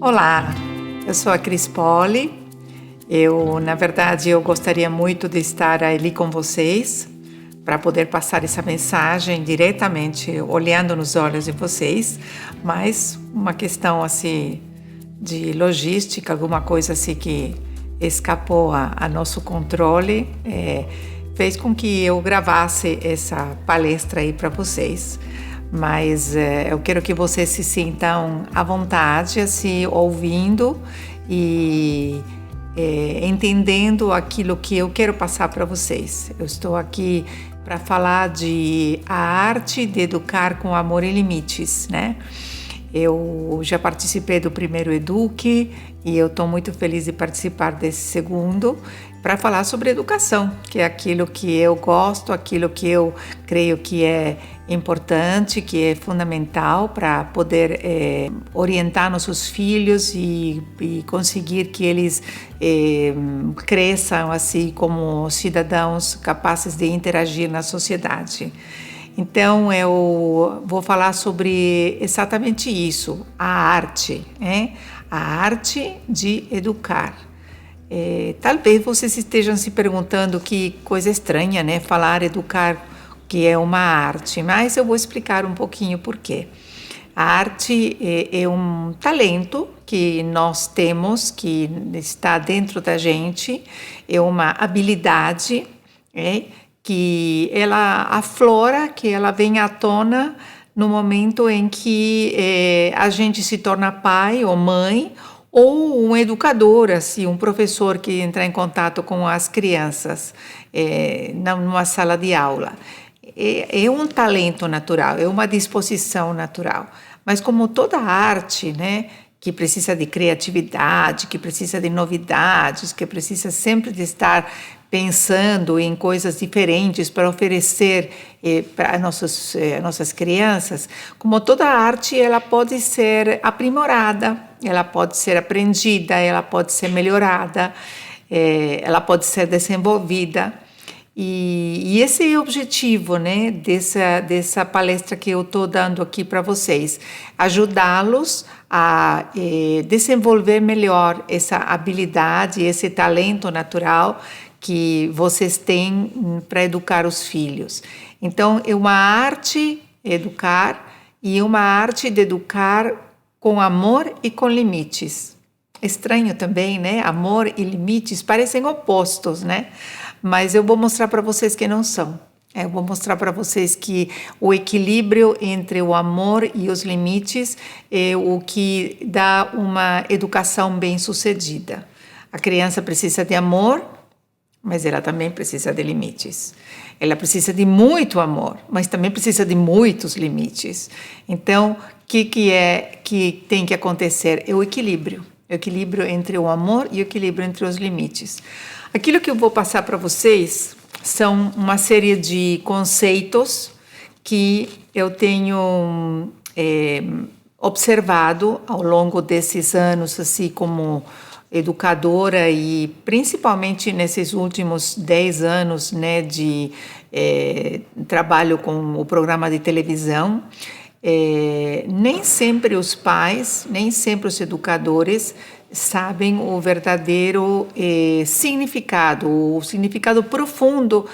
Olá, eu sou a Cris Poli. Na verdade, eu gostaria muito de estar ali com vocês para poder passar essa mensagem diretamente, olhando nos olhos de vocês, mas uma questão assim de logística, alguma coisa assim que escapou a nosso controle, fez com que eu gravasse essa palestra aí para vocês. Mas eu quero que vocês se sintam à vontade, assim, ouvindo e entendendo aquilo que eu quero passar para vocês. Eu estou aqui para falar de a arte de educar com amor e limites, né? Eu já participei do primeiro Eduque e eu estou muito feliz de participar desse segundo para falar sobre educação, que é aquilo que eu gosto, aquilo que eu creio que é importante, que é fundamental para poder orientar nossos filhos e conseguir que eles cresçam assim como cidadãos capazes de interagir na sociedade. Então, eu vou falar sobre exatamente isso, a arte de educar. Talvez vocês estejam se perguntando que coisa estranha, né? Falar educar, que é uma arte, mas eu vou explicar um pouquinho por quê. A arte é um talento que nós temos, que está dentro da gente, é uma habilidade, que ela aflora, que ela vem à tona no momento em que a gente se torna pai ou mãe, ou um educador, assim, um professor que entra em contato com as crianças numa sala de aula. É um talento natural, é uma disposição natural. Mas como toda arte, né, que precisa de criatividade, que precisa de novidades, que precisa sempre de estar pensando em coisas diferentes para oferecer para nossas crianças, como toda arte, ela pode ser aprimorada, ela pode ser aprendida, ela pode ser melhorada, ela pode ser desenvolvida. E esse é o objetivo, né, dessa palestra que eu estou dando aqui para vocês, ajudá-los a desenvolver melhor essa habilidade, esse talento natural que vocês têm para educar os filhos. Então, é uma arte educar e uma arte de educar com amor e com limites. Estranho também, né? Amor e limites parecem opostos, né? Mas eu vou mostrar para vocês que não são. Eu vou mostrar para vocês que o equilíbrio entre o amor e os limites é o que dá uma educação bem-sucedida. A criança precisa de amor, mas ela também precisa de limites. Ela precisa de muito amor, mas também precisa de muitos limites. Então, o que é que tem que acontecer? É o equilíbrio. O equilíbrio entre o amor e o equilíbrio entre os limites. Aquilo que eu vou passar para vocês são uma série de conceitos que eu tenho observado ao longo desses anos, assim como educadora e principalmente nesses últimos 10 anos, né, de trabalho com o programa de televisão. Nem sempre os pais, nem sempre os educadores sabem o verdadeiro significado, o significado profundo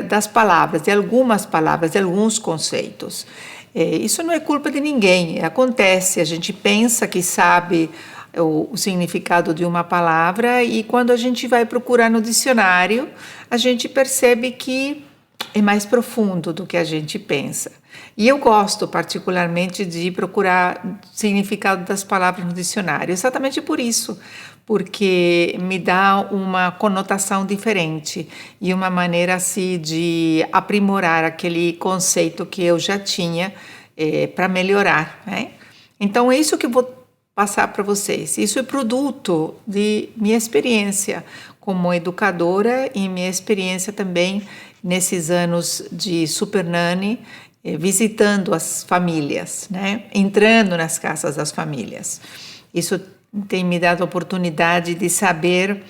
das palavras, de algumas palavras, de alguns conceitos. Isso não é culpa de ninguém, acontece, a gente pensa que sabe o significado de uma palavra e quando a gente vai procurar no dicionário, a gente percebe que é mais profundo do que a gente pensa. E eu gosto particularmente de procurar o significado das palavras no dicionário, exatamente por isso, porque me dá uma conotação diferente e uma maneira assim de aprimorar aquele conceito que eu já tinha para melhorar, né? Então é isso que eu vou passar para vocês. Isso é produto de minha experiência como educadora e minha experiência também nesses anos de Super Nanny, visitando as famílias, né? Entrando nas casas das famílias. Isso tem me dado a oportunidade de saber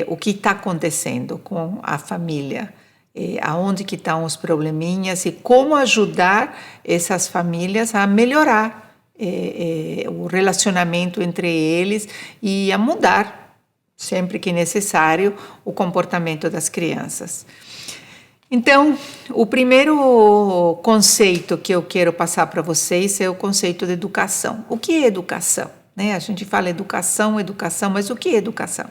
o que está acontecendo com a família, aonde que estão os probleminhas e como ajudar essas famílias a melhorar o relacionamento entre eles e a mudar, sempre que necessário, o comportamento das crianças. Então, o primeiro conceito que eu quero passar para vocês é o conceito de educação. O que é educação? A gente fala educação, mas o que é educação?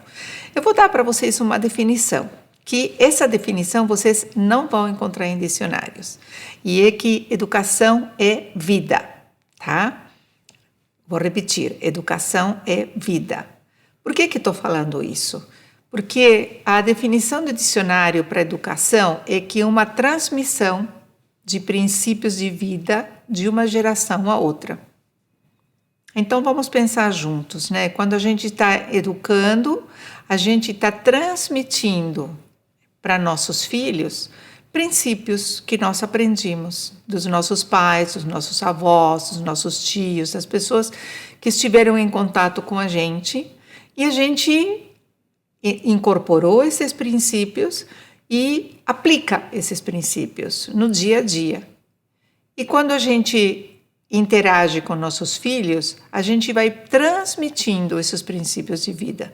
Eu vou dar para vocês uma definição, que essa definição vocês não vão encontrar em dicionários. E é que educação é vida, tá? Vou repetir, educação é vida. Por que estou falando isso? Porque a definição do dicionário para educação é que é uma transmissão de princípios de vida de uma geração a outra. Então, vamos pensar juntos, né? Quando a gente está educando, a gente está transmitindo para nossos filhos princípios que nós aprendimos dos nossos pais, dos nossos avós, dos nossos tios, das pessoas que estiveram em contato com a gente, e a gente incorporou esses princípios e aplica esses princípios no dia a dia. E quando a gente interage com nossos filhos, a gente vai transmitindo esses princípios de vida.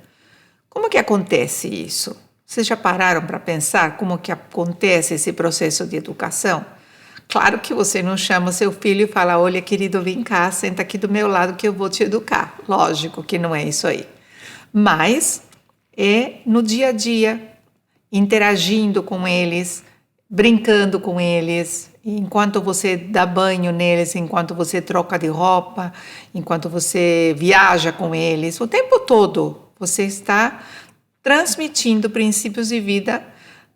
Como que acontece isso? Vocês já pararam para pensar como que acontece esse processo de educação? Claro que você não chama seu filho e fala, olha, querido, vem cá, senta aqui do meu lado que eu vou te educar. Lógico que não é isso aí. Mas é no dia a dia, interagindo com eles, brincando com eles, enquanto você dá banho neles, enquanto você troca de roupa, enquanto você viaja com eles, o tempo todo você está transmitindo princípios de vida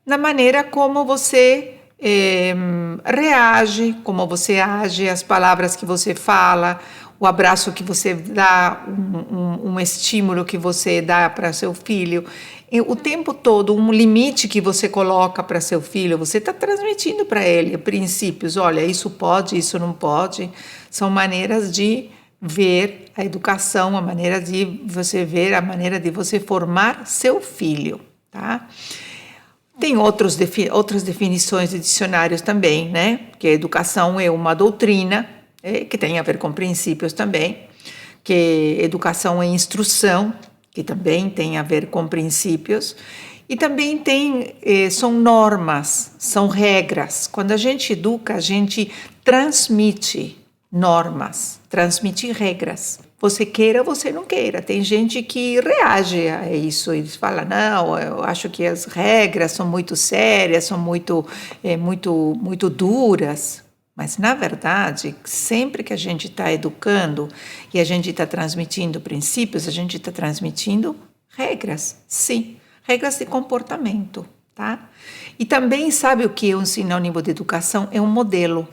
na maneira como você reage, como você age, as palavras que você fala, o abraço que você dá, um estímulo que você dá para seu filho. E o tempo todo, um limite que você coloca para seu filho, você está transmitindo para ele princípios. Olha, isso pode, isso não pode. São maneiras de ver a educação, a maneira de você ver, a maneira de você formar seu filho, tá? Tem outras definições de dicionários também, né? Que a educação é uma doutrina, que tem a ver com princípios também, que educação é instrução, que também tem a ver com princípios, e também são normas, são regras. Quando a gente educa, a gente transmite normas, transmite regras. Você queira ou você não queira. Tem gente que reage a isso e fala, não, eu acho que as regras são muito sérias, são muito duras. Mas, na verdade, sempre que a gente está educando e a gente está transmitindo princípios, a gente está transmitindo regras, sim, regras de comportamento, tá? E também sabe o que é um sinônimo de educação? É um modelo.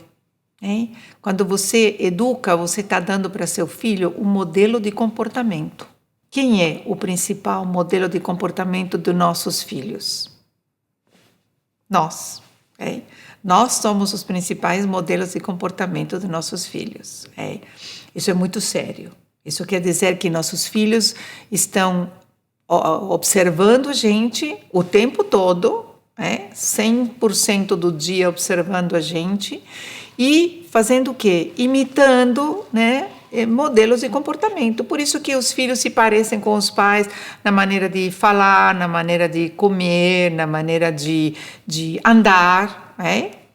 Quando você educa, você está dando para seu filho um modelo de comportamento. Quem é o principal modelo de comportamento dos nossos filhos? Nós. Nós somos os principais modelos de comportamento dos nossos filhos. Isso é muito sério. Isso quer dizer que nossos filhos estão observando a gente o tempo todo, 100% do dia observando a gente e fazendo o quê? Imitando, modelos de comportamento. Por isso que os filhos se parecem com os pais na maneira de falar, na maneira de comer, na maneira de andar.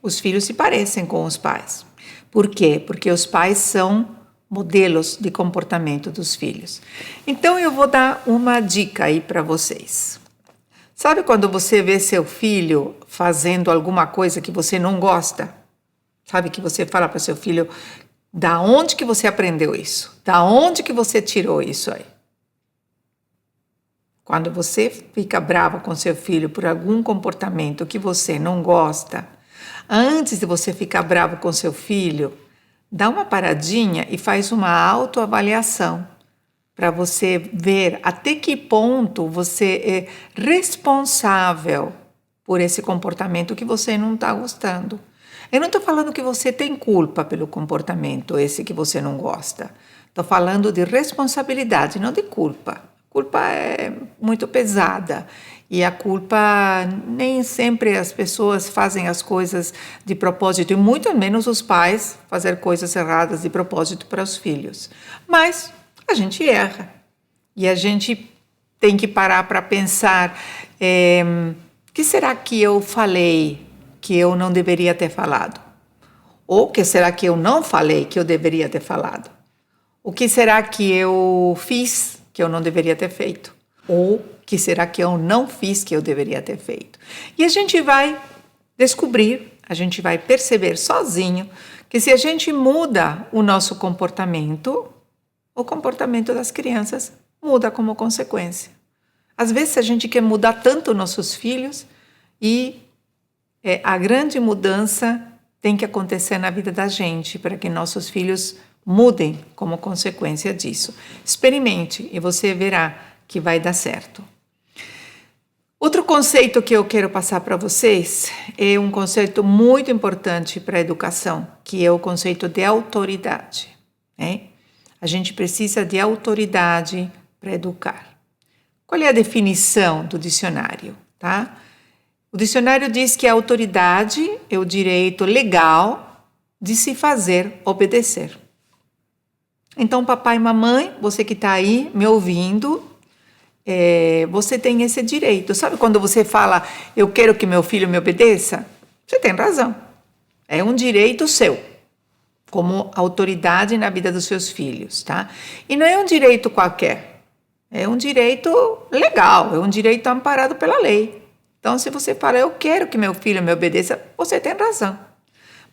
Os filhos se parecem com os pais. Por quê? Porque os pais são modelos de comportamento dos filhos. Então, eu vou dar uma dica aí para vocês. Sabe quando você vê seu filho fazendo alguma coisa que você não gosta? Sabe que você fala para seu filho, da onde que você aprendeu isso? Da onde que você tirou isso aí? Quando você fica bravo com seu filho por algum comportamento que você não gosta, antes de você ficar bravo com seu filho, dá uma paradinha e faz uma autoavaliação para você ver até que ponto você é responsável por esse comportamento que você não está gostando. Eu não estou falando que você tem culpa pelo comportamento esse que você não gosta. Estou falando de responsabilidade, não de culpa. culpa é muito pesada. E a culpa, nem sempre as pessoas fazem as coisas de propósito, e muito menos os pais fazer coisas erradas de propósito para os filhos. Mas a gente erra. E a gente tem que parar para pensar, o que será que eu falei que eu não deveria ter falado? Ou o que será que eu não falei que eu deveria ter falado? O que será que eu fiz que eu não deveria ter feito? Ou o que será que eu não fiz que eu deveria ter feito? E a gente vai descobrir, a gente vai perceber sozinho que se a gente muda o nosso comportamento, o comportamento das crianças muda como consequência. Às vezes a gente quer mudar tanto nossos filhos e a grande mudança tem que acontecer na vida da gente para que nossos filhos mudem como consequência disso. Experimente e você verá que vai dar certo. Outro conceito que eu quero passar para vocês é um conceito muito importante para a educação, que é o conceito de autoridade. A gente precisa de autoridade para educar. Qual é a definição do dicionário? Tá? O dicionário diz que a autoridade é o direito legal de se fazer obedecer. Então, papai e mamãe, você que está aí me ouvindo, você tem esse direito. Sabe quando você fala, eu quero que meu filho me obedeça? Você tem razão. É um direito seu, como autoridade na vida dos seus filhos, tá? E não é um direito qualquer. É um direito legal, é um direito amparado pela lei. Então, se você fala, eu quero que meu filho me obedeça, você tem razão.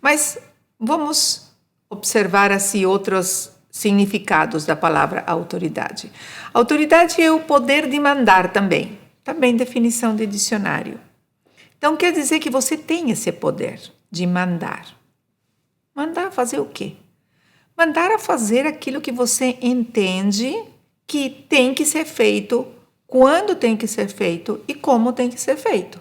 Mas vamos observar assim outros significados da palavra autoridade. Autoridade é o poder de mandar também definição de dicionário. Então, quer dizer que você tem esse poder de mandar. Mandar a fazer o quê? Mandar a fazer aquilo que você entende que tem que ser feito, quando tem que ser feito e como tem que ser feito.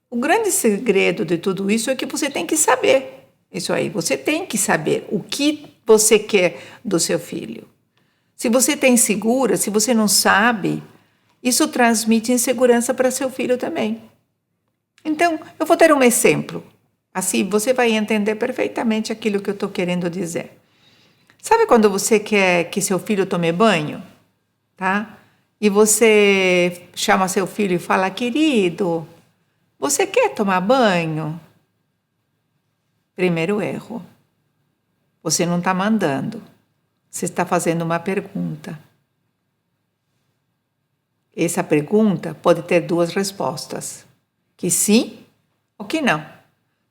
O grande segredo de tudo isso é que você tem que saber isso aí. Você tem que saber o que você quer do seu filho. Se você está insegura, se você não sabe, isso transmite insegurança para seu filho também. Então, eu vou dar um exemplo. Assim, você vai entender perfeitamente aquilo que eu estou querendo dizer. Sabe quando você quer que seu filho tome banho? Tá? E você chama seu filho e fala, querido, você quer tomar banho? Primeiro erro. Você não está mandando. Você está fazendo uma pergunta. Essa pergunta pode ter duas respostas. Que sim ou que não.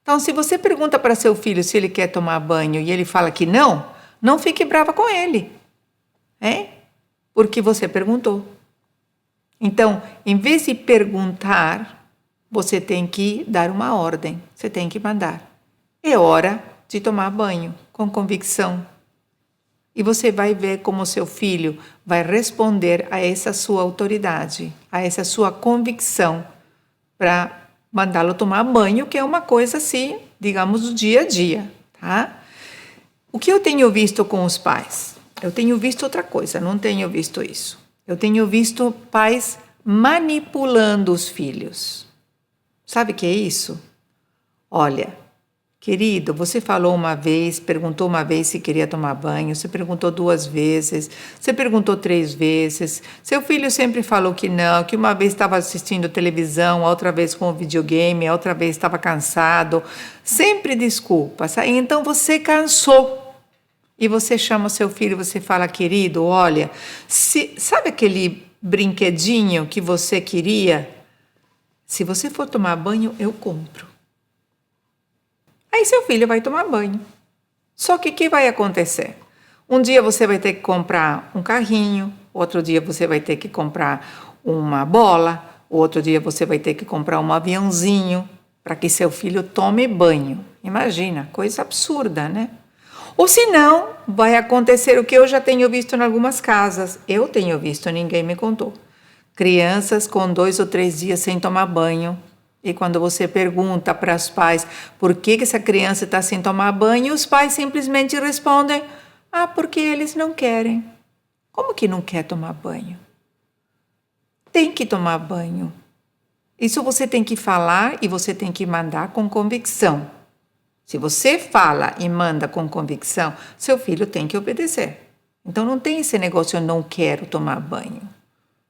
Então, se você pergunta para seu filho se ele quer tomar banho e ele fala que não, não fique brava com ele. Porque você perguntou. Então, em vez de perguntar, você tem que dar uma ordem. Você tem que mandar. É hora de tomar banho, com convicção. E você vai ver como seu filho vai responder a essa sua autoridade, a essa sua convicção para mandá-lo tomar banho, que é uma coisa assim, digamos, do dia a dia, tá? O que eu tenho visto com os pais? Eu tenho visto outra coisa, não tenho visto isso. Eu tenho visto pais manipulando os filhos. Sabe o que é isso? Olha, querido, você falou uma vez, perguntou uma vez se queria tomar banho, você perguntou 2 vezes, você perguntou 3 vezes, seu filho sempre falou que não, que uma vez estava assistindo televisão, a outra vez com o videogame, a outra vez estava cansado, sempre desculpas. Aí então você cansou e você chama o seu filho e você fala, querido, olha, sabe aquele brinquedinho que você queria? Se você for tomar banho, eu compro. Aí seu filho vai tomar banho. Só que o que vai acontecer? Um dia você vai ter que comprar um carrinho, outro dia você vai ter que comprar uma bola, outro dia você vai ter que comprar um aviãozinho para que seu filho tome banho. Imagina, coisa absurda, né? Ou senão, vai acontecer o que eu já tenho visto em algumas casas. Eu tenho visto, ninguém me contou. Crianças com 2 ou 3 dias sem tomar banho. E quando você pergunta para os pais por que essa criança está sem tomar banho, os pais simplesmente respondem, porque eles não querem. Como que não quer tomar banho? tem que tomar banho. Isso você tem que falar e você tem que mandar com convicção. Se você fala e manda com convicção, seu filho tem que obedecer. Então não tem esse negócio, eu não quero tomar banho.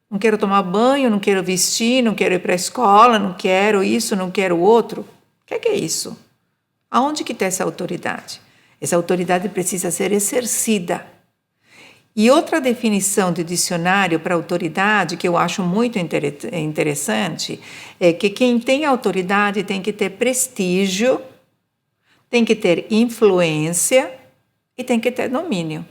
Não quero tomar banho, não quero vestir, não quero ir para a escola, não quero isso, não quero outro. O que é isso? Aonde que está essa autoridade? Essa autoridade precisa ser exercida. E outra definição de dicionário para autoridade, que eu acho muito interessante, é que quem tem autoridade tem que ter prestígio, tem que ter influência e tem que ter domínio.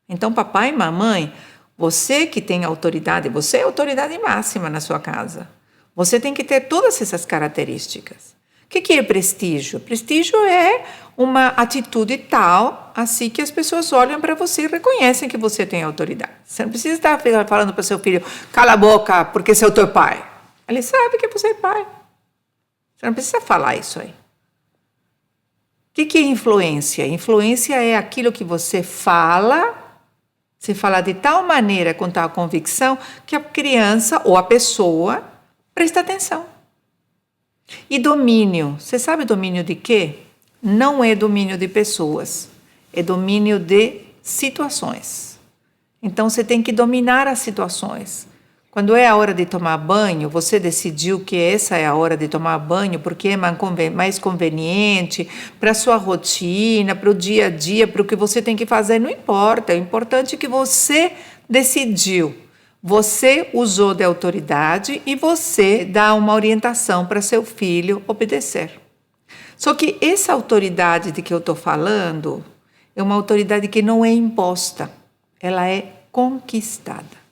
Então, papai e mamãe, você que tem autoridade, você é autoridade máxima na sua casa. Você tem que ter todas essas características. O que é prestígio? Prestígio é uma atitude tal, assim que as pessoas olham para você e reconhecem que você tem autoridade. Você não precisa estar falando para o seu filho, cala a boca, porque você é o teu pai. Ele sabe que você é pai. Você não precisa falar isso aí. O que é influência? Influência é aquilo que você fala de tal maneira, com tal convicção, que a criança ou a pessoa presta atenção. E domínio. Você sabe domínio de quê? Não é domínio de pessoas, é domínio de situações. Então, você tem que dominar as situações. Quando é a hora de tomar banho, você decidiu que essa é a hora de tomar banho porque é mais conveniente para a sua rotina, para o dia a dia, para o que você tem que fazer, não importa. O importante é que você decidiu. Você usou de autoridade e você dá uma orientação para seu filho obedecer. Só que essa autoridade de que eu estou falando é uma autoridade que não é imposta, ela é conquistada.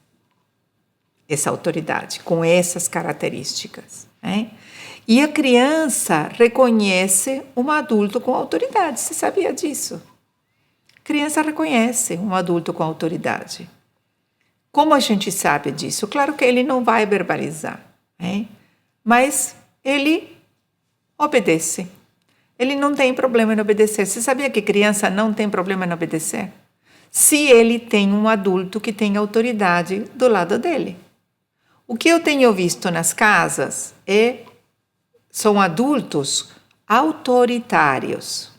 Essa autoridade, com essas características. Né? E a criança reconhece um adulto com autoridade. Você sabia disso? A criança reconhece um adulto com autoridade. Como a gente sabe disso? Claro que ele não vai verbalizar, né? Mas ele obedece. Ele não tem problema em obedecer. Você sabia que criança não tem problema em obedecer? Se ele tem um adulto que tem autoridade do lado dele. O que eu tenho visto nas casas são adultos autoritários,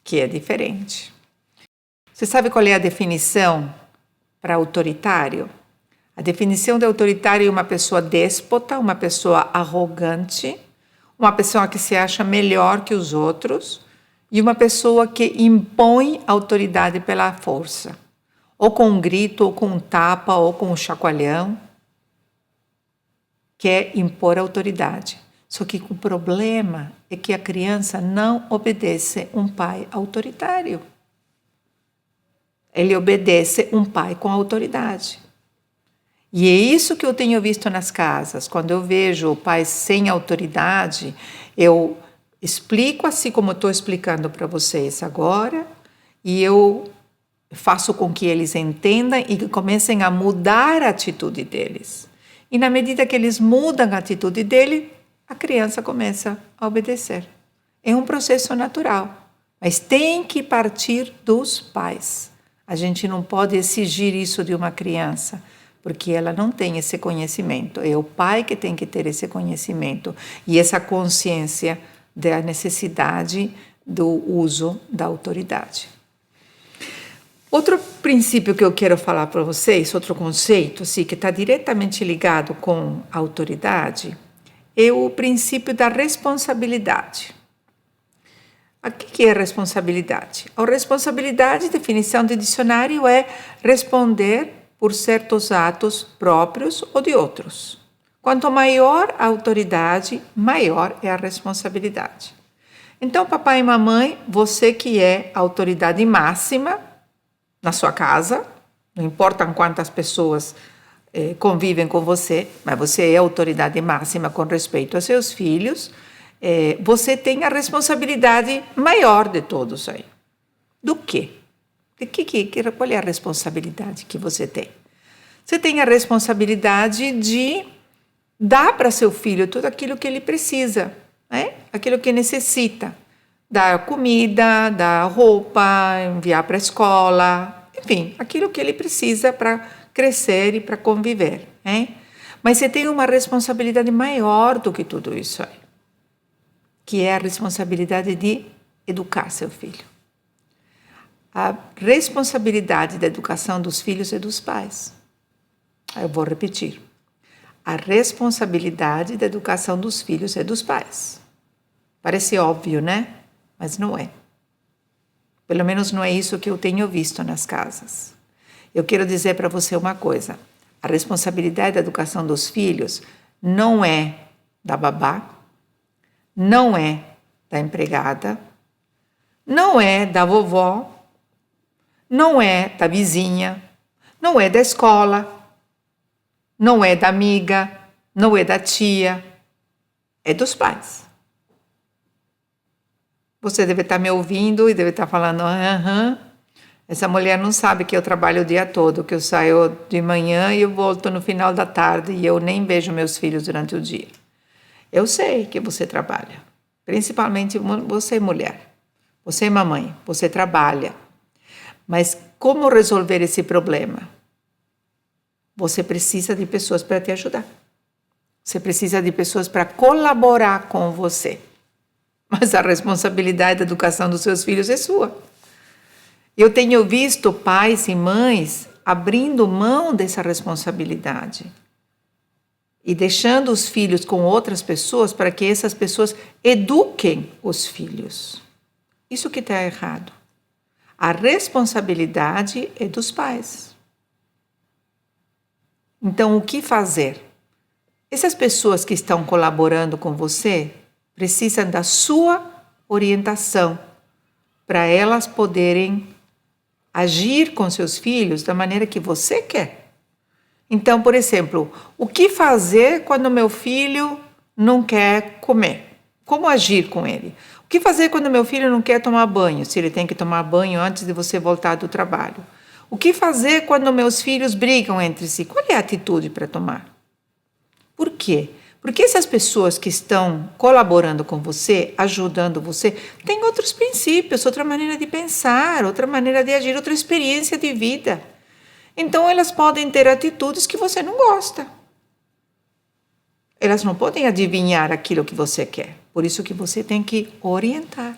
que é diferente. Você sabe qual é a definição para autoritário? A definição de autoritário é uma pessoa déspota, uma pessoa arrogante, uma pessoa que se acha melhor que os outros e uma pessoa que impõe autoridade pela força, ou com um grito, ou com um tapa, ou com um chacoalhão. Quer impor autoridade. Só que o problema é que a criança não obedece um pai autoritário. Ele obedece um pai com autoridade. E é isso que eu tenho visto nas casas. Quando eu vejo pais sem autoridade, eu explico assim como estou explicando para vocês agora, e eu faço com que eles entendam e que comecem a mudar a atitude deles. E na medida que eles mudam a atitude dele, a criança começa a obedecer. É um processo natural, mas tem que partir dos pais. A gente não pode exigir isso de uma criança, porque ela não tem esse conhecimento. É o pai que tem que ter esse conhecimento e essa consciência da necessidade do uso da autoridade. Outro princípio que eu quero falar para vocês, outro conceito, assim, que está diretamente ligado com a autoridade, é o princípio da responsabilidade. O que é responsabilidade? A responsabilidade, definição de dicionário, é responder por certos atos próprios ou de outros. Quanto maior a autoridade, maior é a responsabilidade. Então, papai e mamãe, você que é a autoridade máxima na sua casa, não importa quantas pessoas convivem com você, mas você é a autoridade máxima com respeito a seus filhos, você tem a responsabilidade maior de todos aí. Do quê? Qual é a responsabilidade que você tem? Você tem a responsabilidade de dar para seu filho tudo aquilo que ele precisa, né? Aquilo que necessita. Dar comida, dar roupa, enviar para a escola, enfim, aquilo que ele precisa para crescer e para conviver, né? Mas você tem uma responsabilidade maior do que tudo isso aí, que é a responsabilidade de educar seu filho. A responsabilidade da educação dos filhos é dos pais. Eu vou repetir. A responsabilidade da educação dos filhos é dos pais. Parece óbvio, né? Mas não é. Pelo menos não é isso que eu tenho visto nas casas. Eu quero dizer para você uma coisa. A responsabilidade da educação dos filhos não é da babá, não é da empregada, não é da vovó, não é da vizinha, não é da escola, não é da amiga, não é da tia, é dos pais. Você deve estar me ouvindo e deve estar falando, essa mulher não sabe que eu trabalho o dia todo, que eu saio de manhã e eu volto no final da tarde e eu nem vejo meus filhos durante o dia. Eu sei que você trabalha, principalmente você mulher, você mamãe, você trabalha. Mas como resolver esse problema? Você precisa de pessoas para te ajudar. Você precisa de pessoas para colaborar com você. Mas a responsabilidade da educação dos seus filhos é sua. Eu tenho visto pais e mães abrindo mão dessa responsabilidade e deixando os filhos com outras pessoas para que essas pessoas eduquem os filhos. Isso que está errado. A responsabilidade é dos pais. Então, o que fazer? Essas pessoas que estão colaborando com você precisam da sua orientação para elas poderem agir com seus filhos da maneira que você quer. Então, por exemplo, o que fazer quando meu filho não quer comer? Como agir com ele? O que fazer quando meu filho não quer tomar banho, se ele tem que tomar banho antes de você voltar do trabalho? O que fazer quando meus filhos brigam entre si? Qual é a atitude para tomar? Por quê? Porque essas pessoas que estão colaborando com você, ajudando você, têm outros princípios, outra maneira de pensar, outra maneira de agir, outra experiência de vida. Então, elas podem ter atitudes que você não gosta. Elas não podem adivinhar aquilo que você quer. Por isso que você tem que orientar.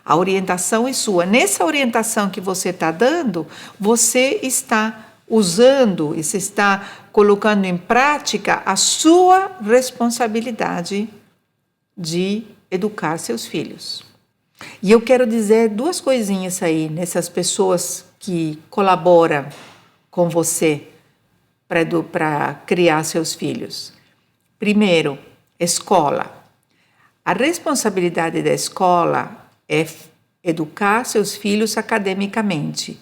A orientação é sua. Nessa orientação que você está dando, você está usando e se está colocando em prática a sua responsabilidade de educar seus filhos. E eu quero dizer duas coisinhas aí nessas pessoas que colaboram com você para criar seus filhos. Primeiro, escola. A responsabilidade da escola é educar seus filhos academicamente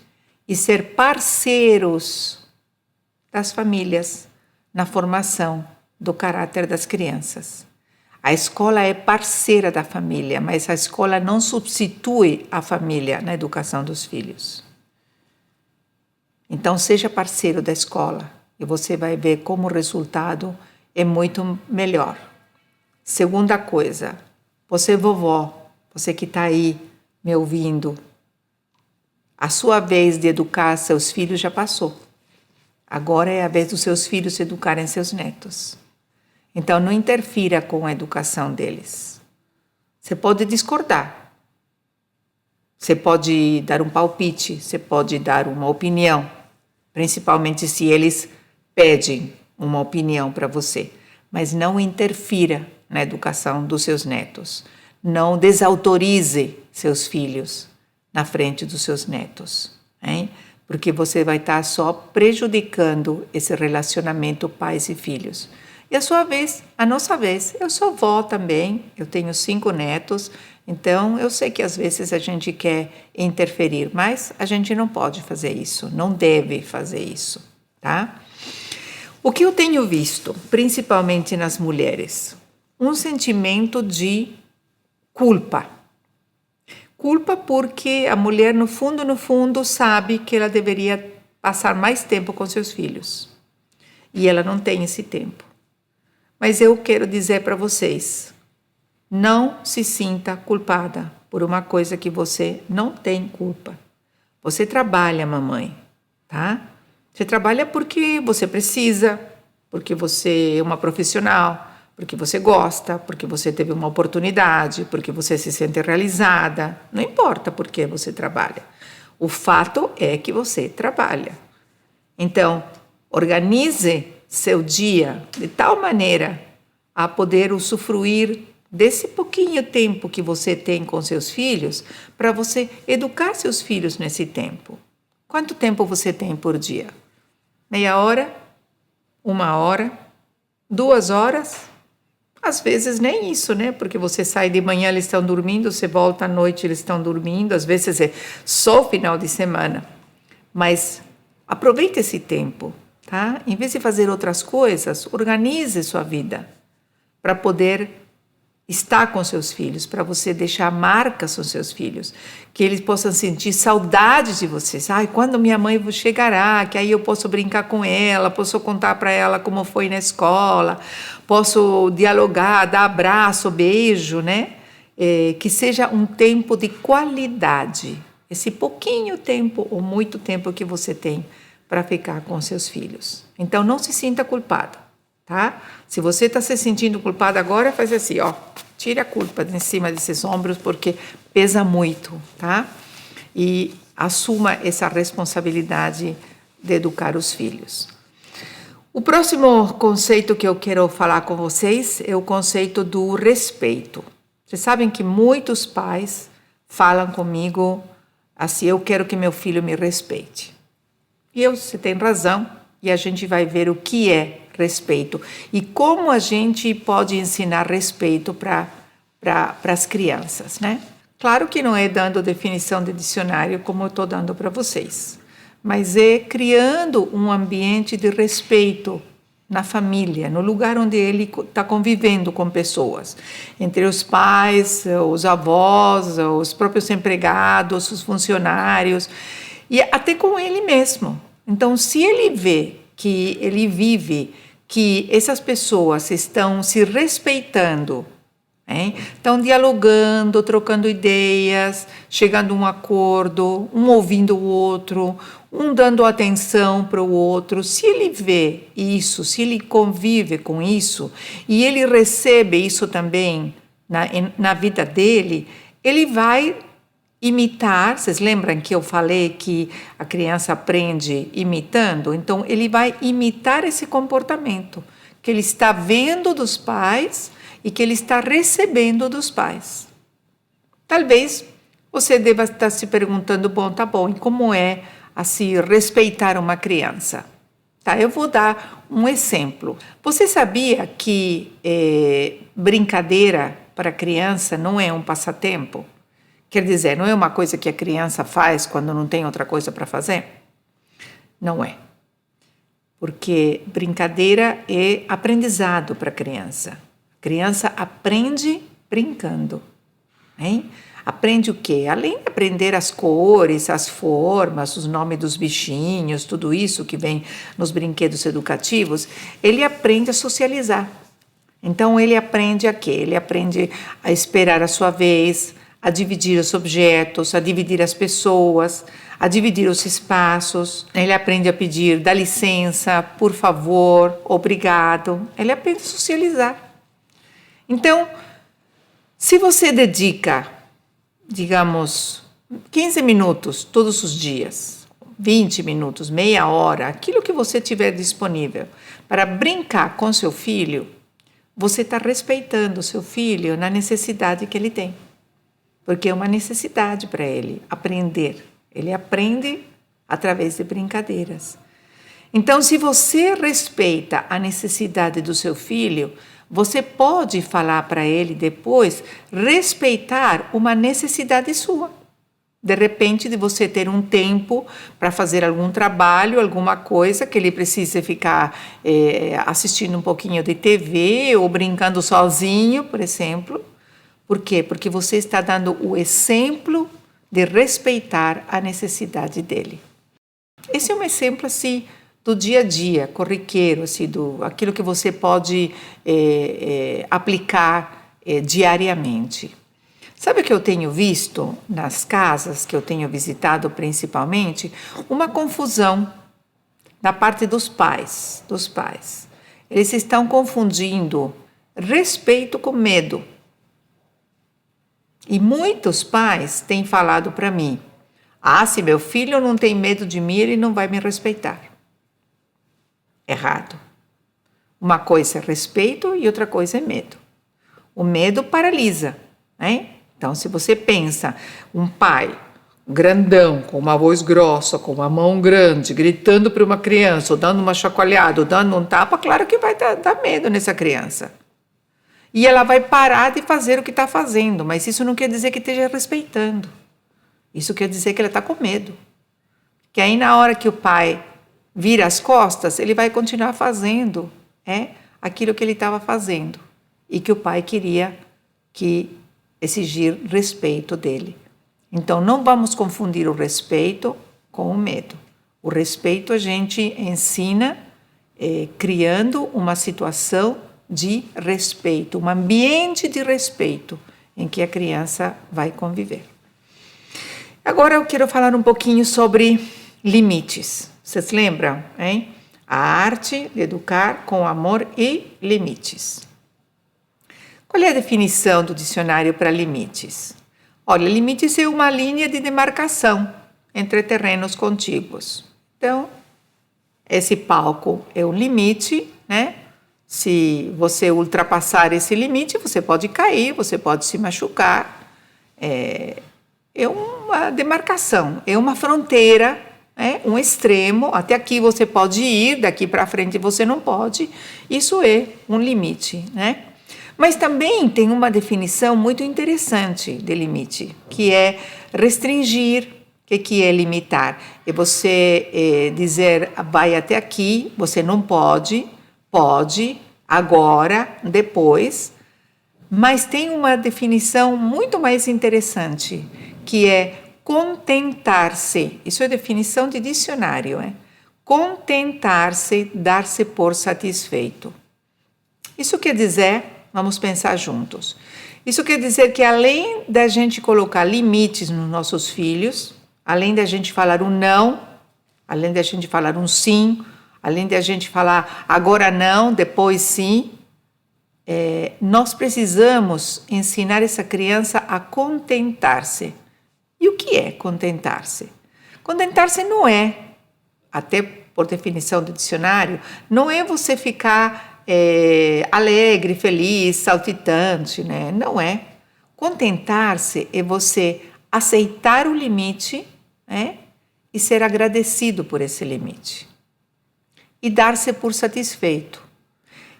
e ser parceiros das famílias na formação do caráter das crianças. A escola é parceira da família, mas a escola não substitui a família na educação dos filhos. Então, seja parceiro da escola e você vai ver como o resultado é muito melhor. Segunda coisa, você vovó, você que está aí me ouvindo, a sua vez de educar seus filhos já passou. Agora é a vez dos seus filhos educarem seus netos. Então, não interfira com a educação deles. Você pode discordar. Você pode dar um palpite, você pode dar uma opinião, principalmente se eles pedem uma opinião para você. Mas não interfira na educação dos seus netos. Não desautorize seus filhos na frente dos seus netos, hein? Porque você vai estar só prejudicando esse relacionamento pais e filhos. E a sua vez, a nossa vez, eu sou vó também, eu tenho 5 netos, então eu sei que às vezes a gente quer interferir, mas a gente não pode fazer isso, não deve fazer isso, tá? O que eu tenho visto, principalmente nas mulheres, um sentimento de culpa. Culpa porque a mulher, no fundo, sabe que ela deveria passar mais tempo com seus filhos. E ela não tem esse tempo. Mas eu quero dizer para vocês, não se sinta culpada por uma coisa que você não tem culpa. Você trabalha, mamãe, tá? Você trabalha porque você precisa, porque você é uma profissional, porque você gosta, porque você teve uma oportunidade, porque você se sente realizada. Não importa por que você trabalha. O fato é que você trabalha. Então, organize seu dia de tal maneira a poder usufruir desse pouquinho tempo que você tem com seus filhos para você educar seus filhos nesse tempo. Quanto tempo você tem por dia? Meia hora? 1 hora? 2 horas? Às vezes nem isso, né? Porque você sai de manhã, eles estão dormindo, você volta à noite, eles estão dormindo, às vezes é só final de semana. Mas aproveite esse tempo, tá? Em vez de fazer outras coisas, organize sua vida para poder estar com seus filhos, para você deixar marcas nos seus filhos, que eles possam sentir saudade de vocês. Ai, quando minha mãe chegará, que aí eu posso brincar com ela, posso contar para ela como foi na escola, posso dialogar, dar abraço, beijo, né? Que seja um tempo de qualidade. Esse pouquinho tempo ou muito tempo que você tem para ficar com seus filhos. Então, não se sinta culpada, tá? Se você está se sentindo culpada agora, faz assim, ó, tire a culpa de cima desses ombros, porque pesa muito, tá? E assuma essa responsabilidade de educar os filhos. O próximo conceito que eu quero falar com vocês é o conceito do respeito. Vocês sabem que muitos pais falam comigo assim, eu quero que meu filho me respeite. E você tem razão, e a gente vai ver o que é respeito e como a gente pode ensinar respeito para as crianças, né? Claro que não é dando definição de dicionário como eu estou dando para vocês, mas é criando um ambiente de respeito na família, no lugar onde ele está convivendo com pessoas, entre os pais, os avós, os próprios empregados, os funcionários, e até com ele mesmo. Então, se ele vê que ele vive, que essas pessoas estão se respeitando, estão dialogando, trocando ideias, chegando a um acordo, um ouvindo o outro, um dando atenção para o outro. Se ele vê isso, se ele convive com isso e ele recebe isso também na vida dele, ele vai imitar. Vocês lembram que eu falei que a criança aprende imitando? Então, ele vai imitar esse comportamento que ele está vendo dos pais e que ele está recebendo dos pais. Talvez você deva estar se perguntando, tá bom, e como é assim respeitar uma criança? Tá, eu vou dar um exemplo. Você sabia que brincadeira para criança não é um passatempo? Quer dizer, não é uma coisa que a criança faz quando não tem outra coisa para fazer? Não é. Porque brincadeira é aprendizado para a criança. A criança aprende brincando. Hein? Aprende o quê? Além de aprender as cores, as formas, os nomes dos bichinhos, tudo isso que vem nos brinquedos educativos, ele aprende a socializar. Então, ele aprende a quê? Ele aprende a esperar a sua vez, a dividir os objetos, a dividir as pessoas, a dividir os espaços. Ele aprende a pedir, dá licença, por favor, obrigado. Ele aprende a socializar. Então, se você dedica, digamos, 15 minutos todos os dias, 20 minutos, meia hora, aquilo que você tiver disponível para brincar com seu filho, você está respeitando o seu filho na necessidade que ele tem. Porque é uma necessidade para ele aprender. Ele aprende através de brincadeiras. Então, se você respeita a necessidade do seu filho, você pode falar para ele depois respeitar uma necessidade sua. De repente, de você ter um tempo para fazer algum trabalho, alguma coisa que ele precise ficar assistindo um pouquinho de TV ou brincando sozinho, por exemplo. Por quê? Porque você está dando o exemplo de respeitar a necessidade dele. Esse é um exemplo assim do dia a dia, corriqueiro, assim, aquilo que você pode aplicar diariamente. Sabe o que eu tenho visto nas casas que eu tenho visitado principalmente? Uma confusão da parte dos pais. eles estão confundindo respeito com medo. E muitos pais têm falado para mim: se meu filho não tem medo de mim, ele não vai me respeitar. Errado. Uma coisa é respeito e outra coisa é medo. O medo paralisa, né? Então, se você pensa um pai grandão, com uma voz grossa, com uma mão grande, gritando para uma criança, ou dando uma chacoalhada, ou dando um tapa, claro que vai dar medo nessa criança. E ela vai parar de fazer o que está fazendo, mas isso não quer dizer que esteja respeitando. Isso quer dizer que ela está com medo. Que aí na hora que o pai vira as costas, ele vai continuar fazendo aquilo que ele estava fazendo. E que o pai queria exigir respeito dele. Então, não vamos confundir o respeito com o medo. O respeito a gente ensina criando uma situação de respeito, um ambiente de respeito em que a criança vai conviver. Agora eu quero falar um pouquinho sobre limites. Vocês lembram, hein? A arte de educar com amor e limites. Qual é a definição do dicionário para limites? Olha, limites é uma linha de demarcação entre terrenos contíguos. Então, esse palco é o limite, né? Se você ultrapassar esse limite, você pode cair, você pode se machucar. É uma demarcação, é uma fronteira, um extremo. Até aqui você pode ir, daqui para frente você não pode. Isso é um limite, né? Mas também tem uma definição muito interessante de limite, que é restringir. O que é limitar? É você dizer, vai até aqui, você não pode, pode, agora, depois. Mas tem uma definição muito mais interessante, que é contentar-se. Isso é definição de dicionário. Contentar-se, dar-se por satisfeito. Isso quer dizer, vamos pensar juntos, isso quer dizer que além da gente colocar limites nos nossos filhos, além da gente falar um não, além da gente falar um sim, além da gente falar agora não, depois sim, nós precisamos ensinar essa criança a contentar-se. E o que é contentar-se? Contentar-se não é, até por definição do dicionário, não é você ficar alegre, feliz, saltitante, né? Não é. Contentar-se é você aceitar o limite, e ser agradecido por esse limite. E dar-se por satisfeito.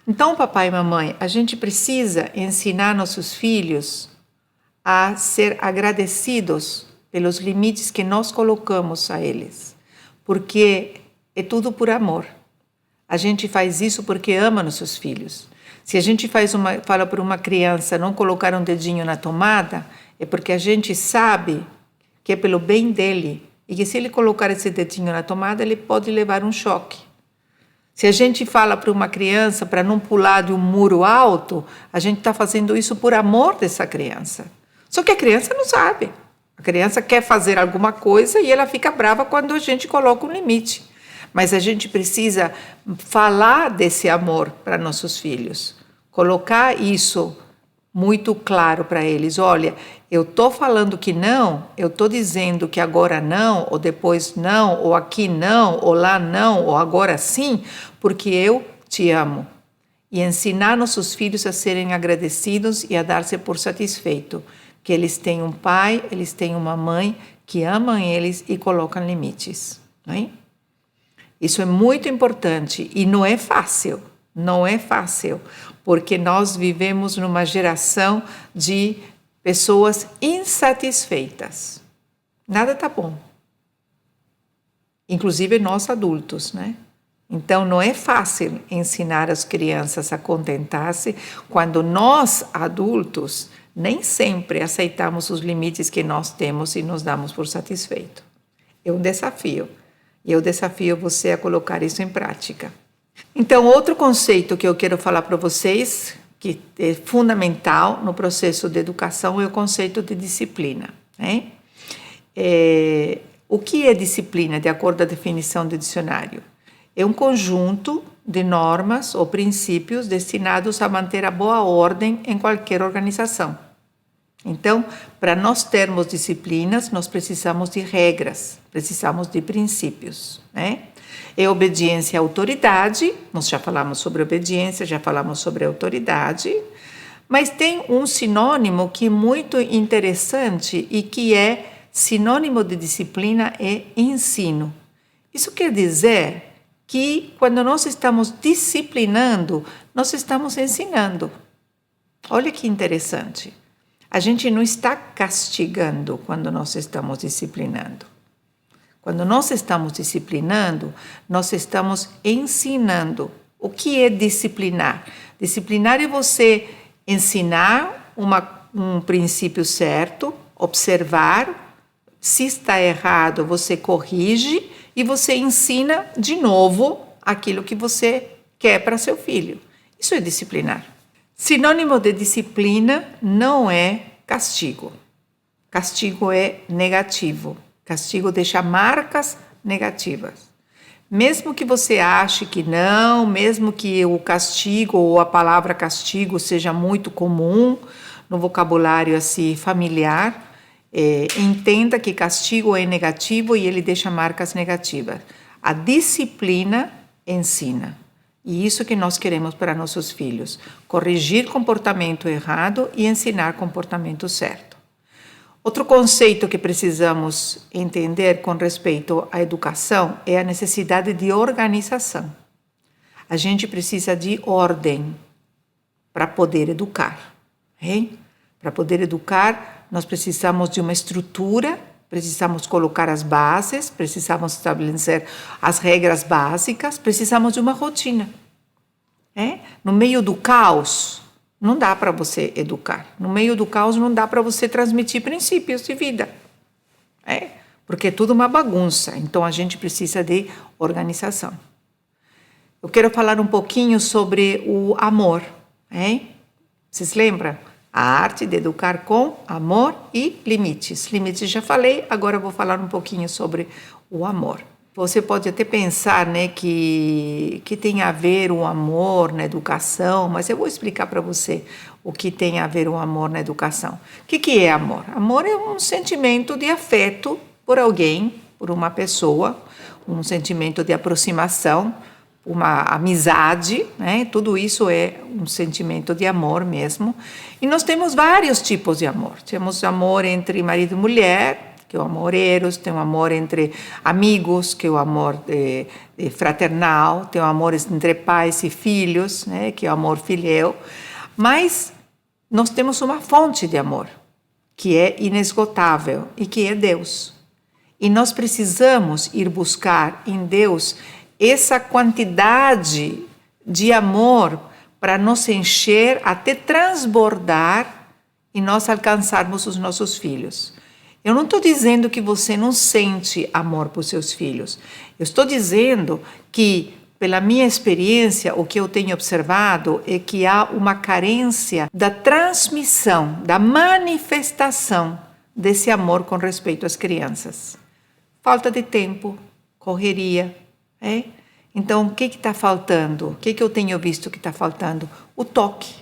Então, papai e mamãe, a gente precisa ensinar nossos filhos a ser agradecidos pelos limites que nós colocamos a eles. Porque é tudo por amor. A gente faz isso porque ama nossos filhos. Se a gente fala para uma criança não colocar um dedinho na tomada, é porque a gente sabe que é pelo bem dele e que se ele colocar esse dedinho na tomada, ele pode levar um choque. Se a gente fala para uma criança para não pular de um muro alto, a gente está fazendo isso por amor dessa criança. Só que a criança não sabe. A criança quer fazer alguma coisa e ela fica brava quando a gente coloca um limite. Mas a gente precisa falar desse amor para nossos filhos, colocar isso muito claro para eles. Olha, eu estou falando que não, eu estou dizendo que agora não, ou depois não, ou aqui não, ou lá não, ou agora sim, porque eu te amo. E ensinar nossos filhos a serem agradecidos e a dar-se por satisfeito, que eles têm um pai, eles têm uma mãe que amam eles e colocam limites, não é? Isso é muito importante e não é fácil, porque nós vivemos numa geração de pessoas insatisfeitas. Nada está bom, inclusive nós adultos, né? Então não é fácil ensinar as crianças a contentar-se quando nós, adultos, nem sempre aceitamos os limites que nós temos e nos damos por satisfeito. É um desafio. E eu desafio você a colocar isso em prática. Então, outro conceito que eu quero falar para vocês, que é fundamental no processo de educação, é o conceito de disciplina. O que é disciplina, de acordo com a definição do dicionário? É um conjunto de normas ou princípios destinados a manter a boa ordem em qualquer organização. Então, para nós termos disciplinas, nós precisamos de regras, precisamos de princípios, né? É obediência à autoridade, nós já falamos sobre obediência, já falamos sobre autoridade, mas tem um sinônimo que é muito interessante e que é sinônimo de disciplina é ensino. Isso quer dizer que quando nós estamos disciplinando, nós estamos ensinando. Olha que interessante. A gente não está castigando quando nós estamos disciplinando. Quando nós estamos disciplinando, nós estamos ensinando. O que é disciplinar? Disciplinar é você ensinar um princípio certo, observar. Se está errado, você corrige e você ensina de novo aquilo que você quer para seu filho. Isso é disciplinar. Sinônimo de disciplina não é castigo. Castigo é negativo. Castigo deixa marcas negativas. Mesmo que você ache que não, mesmo que o castigo ou a palavra castigo seja muito comum no vocabulário assim familiar, entenda que castigo é negativo e ele deixa marcas negativas. A disciplina ensina. E isso que nós queremos para nossos filhos. Corrigir comportamento errado e ensinar comportamento certo. Outro conceito que precisamos entender com respeito à educação é a necessidade de organização. A gente precisa de ordem para poder educar. Hein? Para poder educar, nós precisamos de uma estrutura, precisamos colocar as bases, precisamos estabelecer as regras básicas, precisamos de uma rotina. No meio do caos, não dá para você educar. No meio do caos, não dá para você transmitir princípios de vida. Porque é tudo uma bagunça. Então, a gente precisa de organização. Eu quero falar um pouquinho sobre o amor. Vocês lembram? A arte de educar com amor e limites. Limites já falei, agora eu vou falar um pouquinho sobre o amor. Você pode até pensar, né, que tem a ver o amor na educação, mas eu vou explicar para você o que tem a ver o amor na educação. O que é amor? Amor é um sentimento de afeto por alguém, por uma pessoa, um sentimento de aproximação, uma amizade, né? Tudo isso é um sentimento de amor mesmo. E nós temos vários tipos de amor. Temos amor entre marido e mulher, que é o amor eros, tem o amor entre amigos, que é o amor fraternal, tem o amor entre pais e filhos, né? Que é o amor filial. Mas nós temos uma fonte de amor, que é inesgotável e que é Deus. E nós precisamos ir buscar em Deus essa quantidade de amor para nos encher até transbordar e nós alcançarmos os nossos filhos. Eu não estou dizendo que você não sente amor por seus filhos. Eu estou dizendo que, pela minha experiência, o que eu tenho observado é que há uma carência da transmissão, da manifestação desse amor com respeito às crianças. Falta de tempo, correria. Então, o que está faltando? O que eu tenho visto que está faltando? O toque,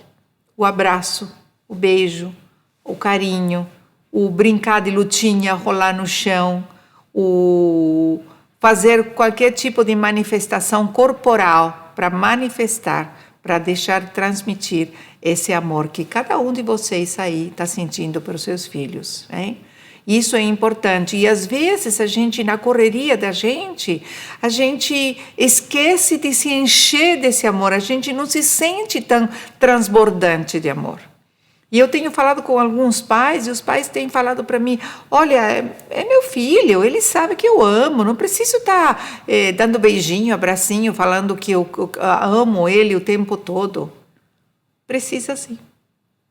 o abraço, o beijo, o carinho, o brincar de lutinha, rolar no chão, o fazer qualquer tipo de manifestação corporal para manifestar, para deixar transmitir esse amor que cada um de vocês aí está sentindo pelos seus filhos. Isso é importante. E às vezes a gente, na correria da gente, a gente esquece de se encher desse amor, a gente não se sente tão transbordante de amor. E eu tenho falado com alguns pais, e os pais têm falado para mim, olha, é meu filho, ele sabe que eu amo, não preciso estar dando beijinho, abracinho, falando que eu amo ele o tempo todo. Precisa sim,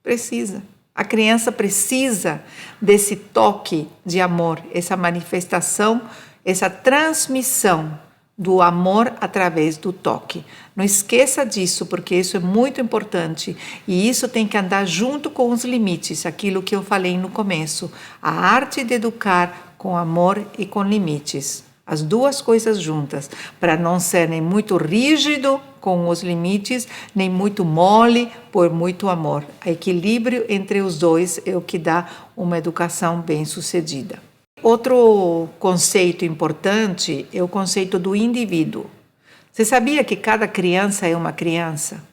precisa. A criança precisa desse toque de amor, essa manifestação, essa transmissão do amor através do toque. Não esqueça disso, porque isso é muito importante. E isso tem que andar junto com os limites, aquilo que eu falei no começo. A arte de educar com amor e com limites. As duas coisas juntas, para não ser nem muito rígido com os limites, nem muito mole por muito amor. O equilíbrio entre os dois é o que dá uma educação bem-sucedida. Outro conceito importante é o conceito do indivíduo. Você sabia que cada criança é uma criança?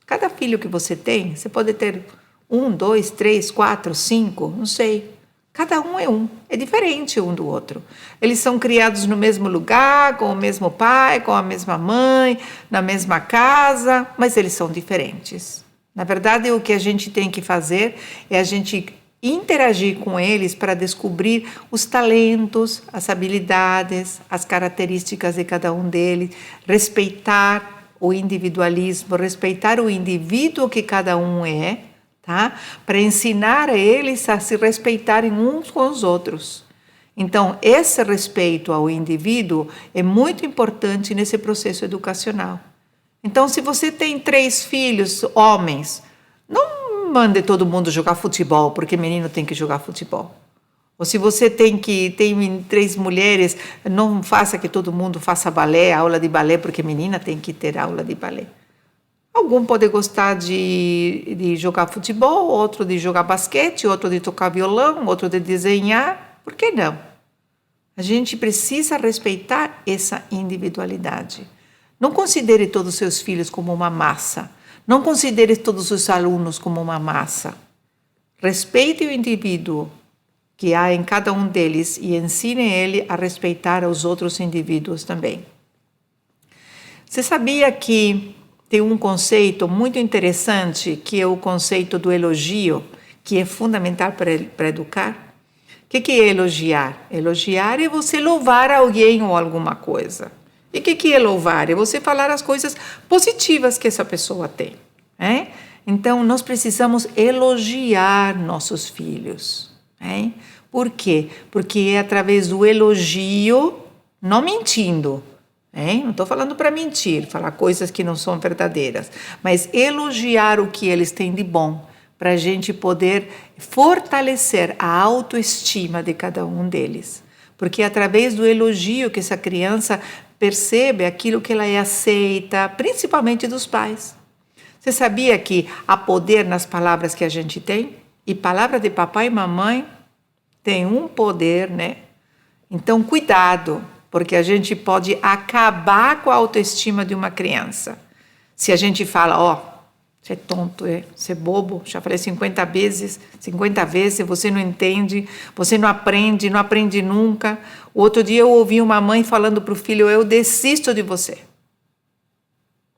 Cada filho que você tem, você pode ter 1, 2, 3, 4, 5, não sei. Cada um, é diferente um do outro. Eles são criados no mesmo lugar, com o mesmo pai, com a mesma mãe, na mesma casa, mas eles são diferentes. Na verdade, o que a gente tem que fazer é a gente interagir com eles para descobrir os talentos, as habilidades, as características de cada um deles, respeitar o individualismo, respeitar o indivíduo que cada um é, tá? Para ensinar a eles a se respeitarem uns com os outros. Então, esse respeito ao indivíduo é muito importante nesse processo educacional. Então, se você tem 3 filhos homens, não mande todo mundo jogar futebol, porque menino tem que jogar futebol. Ou se você tem 3 mulheres, não faça que todo mundo faça balé, aula de balé, porque menina tem que ter aula de balé. Algum pode gostar de jogar futebol, outro de jogar basquete, outro de tocar violão, outro de desenhar. Por que não? A gente precisa respeitar essa individualidade. Não considere todos os seus filhos como uma massa. Não considere todos os alunos como uma massa. Respeite o indivíduo que há em cada um deles e ensine ele a respeitar os outros indivíduos também. Você sabia que tem um conceito muito interessante, que é o conceito do elogio, que é fundamental para educar? O que é elogiar? Elogiar é você louvar alguém ou alguma coisa. E o que é louvar? É você falar as coisas positivas que essa pessoa tem. Então, nós precisamos elogiar nossos filhos. Por quê? Porque é através do elogio, não mentindo. Não estou falando para mentir, falar coisas que não são verdadeiras, mas elogiar o que eles têm de bom, para a gente poder fortalecer a autoestima de cada um deles. Porque é através do elogio que essa criança percebe aquilo que ela é aceita, principalmente dos pais. Você sabia que há poder nas palavras que a gente tem? E palavra de papai e mamãe tem um poder, né? Então, cuidado, porque a gente pode acabar com a autoestima de uma criança. Se a gente fala, você é tonto, você é bobo, já falei 50 vezes, você não entende, você não aprende nunca. O outro dia eu ouvi uma mãe falando para o filho, eu desisto de você.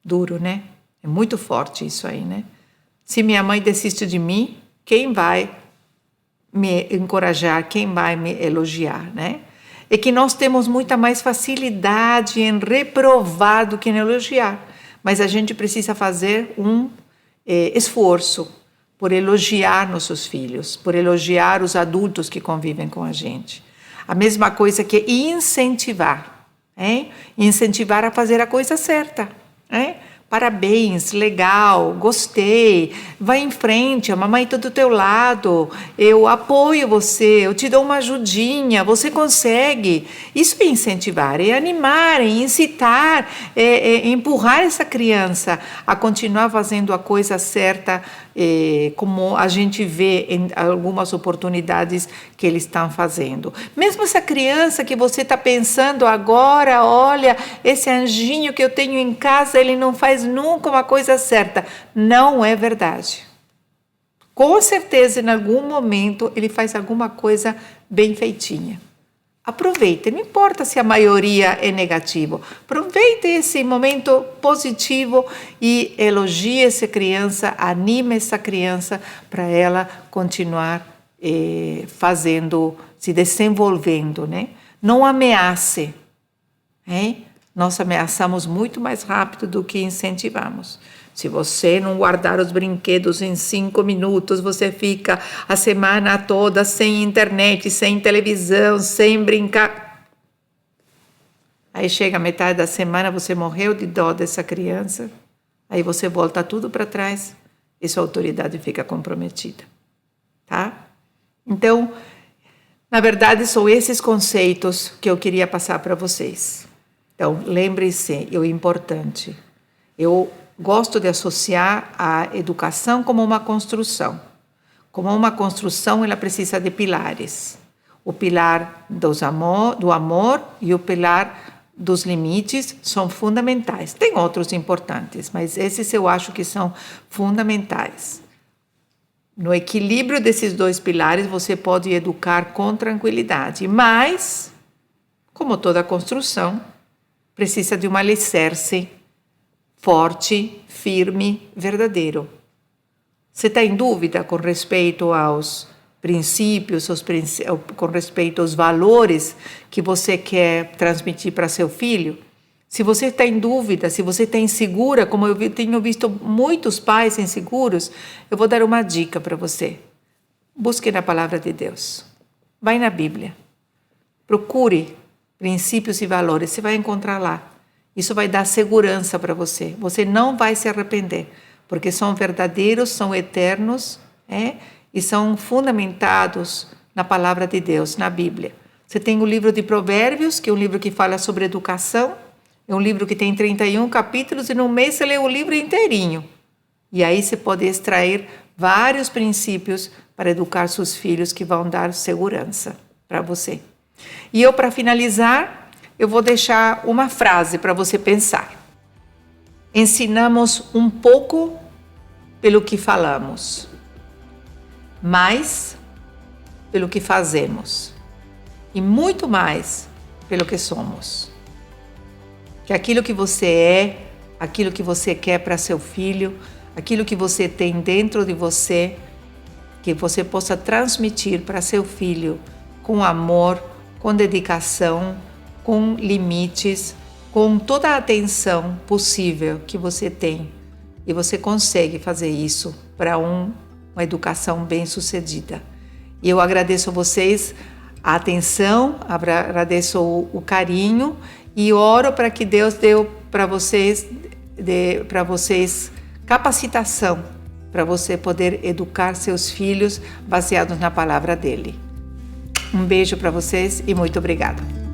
Duro, né? É muito forte isso aí, né? Se minha mãe desiste de mim, quem vai me encorajar, quem vai me elogiar, né? É que nós temos muita mais facilidade em reprovar do que em elogiar. Mas a gente precisa fazer um esforço por elogiar nossos filhos, por elogiar os adultos que convivem com a gente. A mesma coisa que incentivar. Incentivar a fazer a coisa certa. Parabéns, legal, gostei, vai em frente, a mamãe está do teu lado, eu apoio você, eu te dou uma ajudinha, você consegue. Isso é incentivar, é animar, é incitar, é empurrar essa criança a continuar fazendo a coisa certa, como a gente vê em algumas oportunidades que eles estão fazendo. Mesmo essa criança que você está pensando agora, olha, esse anjinho que eu tenho em casa, ele não faz nunca uma coisa certa. Não é verdade. Com certeza, em algum momento, ele faz alguma coisa bem feitinha. Aproveite, não importa se a maioria é negativa. Aproveite esse momento positivo e elogie essa criança, anime essa criança para ela continuar se desenvolvendo, né? Não ameace, Nós ameaçamos muito mais rápido do que incentivamos. Se você não guardar os brinquedos em 5 minutos, você fica a semana toda sem internet, sem televisão, sem brincar. Aí chega a metade da semana, você morreu de dó dessa criança, aí você volta tudo para trás e sua autoridade fica comprometida. Tá? Então, Na verdade, são esses conceitos que eu queria passar para vocês. Então, lembre-se, é o importante. Eu gosto de associar a educação como uma construção. Como uma construção, ela precisa de pilares. O pilar do amor e o pilar dos limites são fundamentais. Tem outros importantes, mas esses eu acho que são fundamentais. No equilíbrio desses dois pilares, você pode educar com tranquilidade, mas, como toda construção, precisa de um alicerce forte, firme, verdadeiro. Você está em dúvida com respeito aos princípios, com respeito aos valores que você quer transmitir para seu filho? Se você está em dúvida, se você está insegura, como eu tenho visto muitos pais inseguros, eu vou dar uma dica para você. Busque na palavra de Deus. Vai na Bíblia. Procure princípios e valores. Você vai encontrar lá. Isso vai dar segurança para você. Você não vai se arrepender, porque são verdadeiros, são eternos, e são fundamentados na palavra de Deus, na Bíblia. Você tem o livro de Provérbios, que é um livro que fala sobre educação. É um livro que tem 31 capítulos e no mês você lê o livro inteirinho. E aí você pode extrair vários princípios para educar seus filhos que vão dar segurança para você. E eu, para finalizar, eu vou deixar uma frase para você pensar. Ensinamos um pouco pelo que falamos, mais pelo que fazemos e muito mais pelo que somos. Que aquilo que você é, aquilo que você quer para seu filho, aquilo que você tem dentro de você, que você possa transmitir para seu filho com amor, com dedicação, com limites, com toda a atenção possível que você tem. E você consegue fazer isso para uma educação bem-sucedida. E eu agradeço a vocês a atenção, agradeço o carinho e oro para que Deus dê para vocês capacitação para você poder educar seus filhos baseados na palavra dele. Um beijo para vocês e muito obrigada.